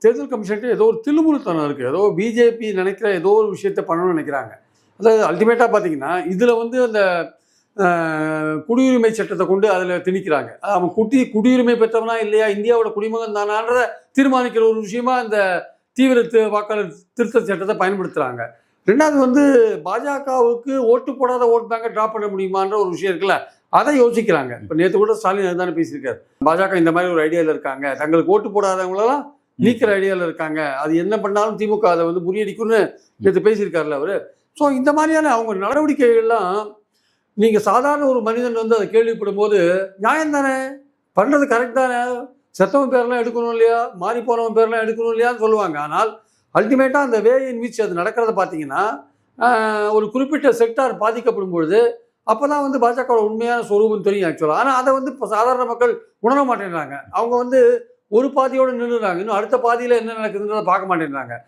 தேர்தல் கமிஷன்ட்டு ஏதோ ஒரு தில்லுமுழுத்தனம் இருக்குது. ஏதோ பிஜேபி நினைக்கிற ஏதோ ஒரு விஷயத்தை பண்ணணும்னு நினைக்கிறாங்க. அதாவது அல்டிமேட்டாக பார்த்தீங்கன்னா, இதில் வந்து அந்த குடியுரிமை சட்டத்தை கொண்டு அதில் திணிக்கிறாங்க. அவன் குடியுரிமை பெற்றவனா இல்லையா, இந்தியாவோட குடிமகன் தானான்றத தீர்மானிக்கிற ஒரு விஷயமா இந்த தீவிர வாக்காளர் திருத்த சட்டத்தை பயன்படுத்துகிறாங்க. ரெண்டாவது வந்து பாஜகவுக்கு ஓட்டு போடாத ஓட் பேங்கை ட்ராப் பண்ண முடியுமான்ற ஒரு விஷயம் இருக்குல்ல, அதை யோசிக்கிறாங்க. இப்போ நேற்று கூட ஸ்டாலின் அதுதானே பேசியிருக்காரு. பாஜக இந்த மாதிரி ஒரு ஐடியாவில் இருக்காங்க, தங்களுக்கு ஓட்டு போடாதவங்களெல்லாம் நீக்கிற ஐடியாவில் இருக்காங்க, அது என்ன பண்ணாலும் திமுக அதை வந்து முறியடிக்கும்னு நேற்று பேசியிருக்காருல்ல அவர். ஸோ இந்த மாதிரியான அவங்க நடவடிக்கைகள்லாம் நீங்கள் சாதாரண ஒரு மனிதன் வந்து அதை கேள்விப்படும் போது நியாயம் தானே, பண்ணுறது கரெக்ட் தானே, செத்தவன் பேரெல்லாம் எடுக்கணும் இல்லையா, மாறி போனவன் பேரெல்லாம் எடுக்கணும் இல்லையான்னு சொல்லுவாங்க. ஆனால் அல்டிமேட்டாக அந்த வே இன் விச் அது நடக்கிறத பார்த்தீங்கன்னா, ஒரு குறிப்பிட்ட செக்டார் பாதிக்கப்படும் பொழுது அப்போ தான் வந்து பாஜகவோட உண்மையான சொரூபம் தெரியும் ஆக்சுவலாக. ஆனால் அதை வந்து இப்போ சாதாரண மக்கள் உணர மாட்டேங்கிறாங்க. அவங்க வந்து ஒரு பாதியோடு நின்றுறாங்க, இன்னும் அடுத்த பாதியில் என்ன நடக்குதுன்றதை பார்க்க மாட்டேங்கிறாங்க.